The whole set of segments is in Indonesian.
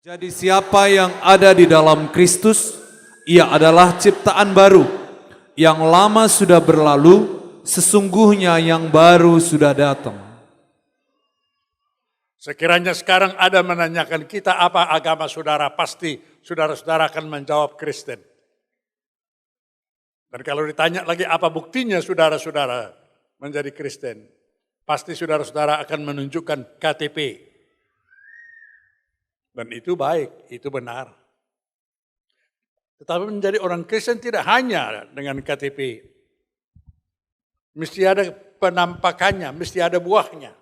Jadi siapa yang ada di dalam Kristus, ia adalah ciptaan baru. Yang lama sudah berlalu, sesungguhnya yang baru sudah datang. Sekiranya sekarang ada menanyakan kita apa agama saudara, pasti saudara-saudara akan menjawab Kristen. Dan kalau ditanya lagi apa buktinya saudara-saudara menjadi Kristen, pasti saudara-saudara akan menunjukkan KTP. Dan itu baik, itu benar. Tetapi menjadi orang Kristen tidak hanya dengan KTP. Mesti ada penampakannya, mesti ada buahnya.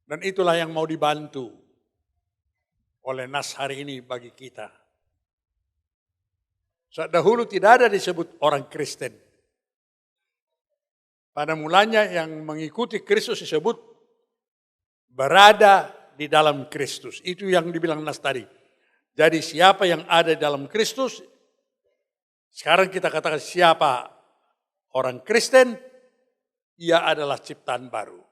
Dan itulah yang mau dibantu oleh nas hari ini bagi kita. Saat dahulu tidak ada disebut orang Kristen. Pada mulanya yang mengikuti Kristus disebut berada di dalam Kristus. Itu yang dibilang nas tadi. Jadi siapa yang ada di dalam Kristus, sekarang kita katakan siapa orang Kristen, ia adalah ciptaan baru.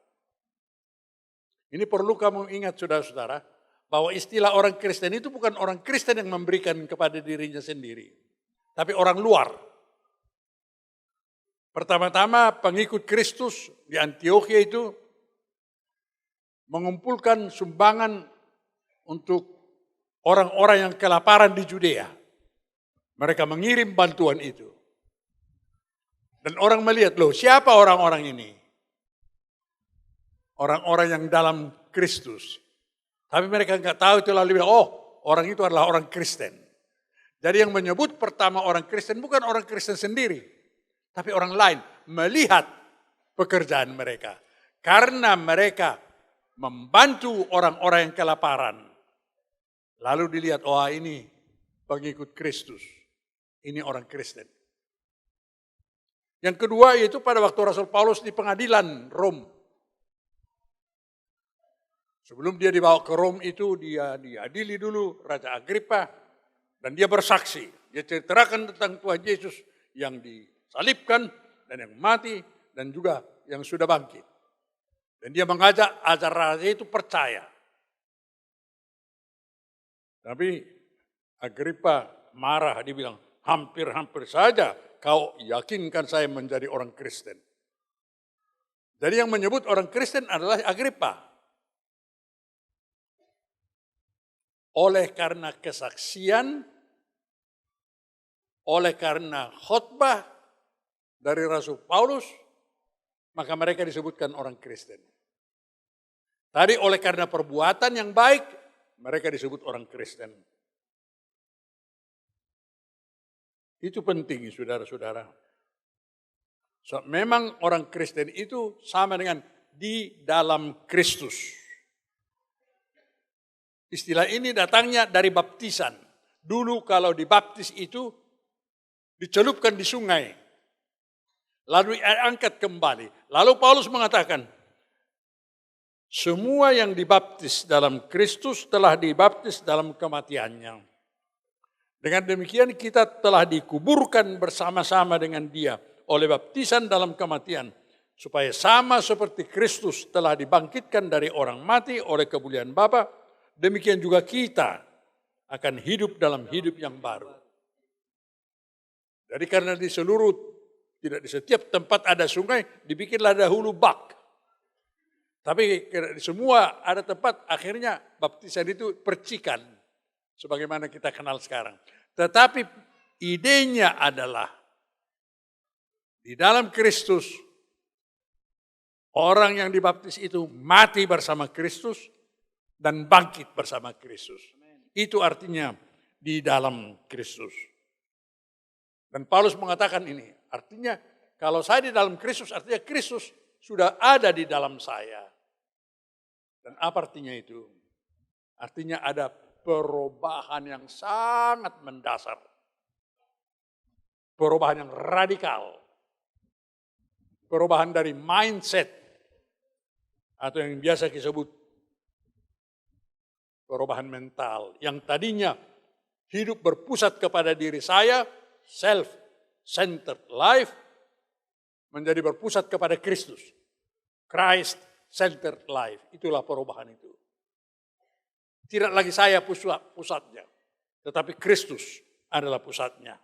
Ini perlu kamu ingat saudara-saudara, bahwa istilah orang Kristen itu bukan orang Kristen yang memberikan kepada dirinya sendiri, tapi orang luar. Pertama-tama pengikut Kristus di Antiokhia itu mengumpulkan sumbangan untuk orang-orang yang kelaparan di Judea. Mereka mengirim bantuan itu. Dan orang melihat, loh siapa orang-orang ini? Orang-orang yang dalam Kristus. Tapi mereka nggak tahu itu, lalu bilang, oh orang itu adalah orang Kristen. Jadi yang menyebut pertama orang Kristen bukan orang Kristen sendiri. Tapi orang lain melihat pekerjaan mereka. Karena mereka membantu orang-orang yang kelaparan. Lalu dilihat, oh ini pengikut Kristus. Ini orang Kristen. Yang kedua yaitu pada waktu Rasul Paulus di pengadilan Rom. Sebelum dia dibawa ke Rom itu dia diadili dulu Raja Agripa. Dan dia bersaksi. Dia ceritakan tentang Tuhan Yesus yang disalibkan dan yang mati dan juga yang sudah bangkit. Dan dia mengajak ajar raja itu percaya. Tapi Agripa marah, dia bilang, hampir-hampir saja kau yakinkan saya menjadi orang Kristen. Jadi yang menyebut orang Kristen adalah Agripa. Oleh karena kesaksian, oleh karena khotbah dari Rasul Paulus, maka mereka disebutkan orang Kristen. Tadi oleh karena perbuatan yang baik, mereka disebut orang Kristen. Itu penting saudara-saudara. So, memang orang Kristen itu sama dengan di dalam Kristus. Istilah ini datangnya dari baptisan. Dulu kalau dibaptis itu dicelupkan di sungai. Lalu diangkat kembali. Lalu Paulus mengatakan, semua yang dibaptis dalam Kristus telah dibaptis dalam kematiannya. Dengan demikian kita telah dikuburkan bersama-sama dengan dia oleh baptisan dalam kematian. Supaya sama seperti Kristus telah dibangkitkan dari orang mati oleh kemuliaan Bapa, demikian juga kita akan hidup dalam hidup yang baru. Jadi karena di seluruh, tidak di setiap tempat ada sungai, dibikinlah dahulu bak. Tapi di semua ada tempat, akhirnya baptisan itu percikan. Sebagaimana kita kenal sekarang. Tetapi idenya adalah, di dalam Kristus, orang yang dibaptis itu mati bersama Kristus dan bangkit bersama Kristus. Itu artinya di dalam Kristus. Dan Paulus mengatakan ini, artinya kalau saya di dalam Kristus, artinya Kristus sudah ada di dalam saya. Dan apa artinya itu? Artinya ada perubahan yang sangat mendasar. Perubahan yang radikal. Perubahan dari mindset. Atau yang biasa disebut perubahan mental. Yang tadinya hidup berpusat kepada diri saya, self-centered life, menjadi berpusat kepada Kristus. Christ-centered life. Itulah perubahan itu. Tidak lagi saya pusatnya, tetapi Kristus adalah pusatnya.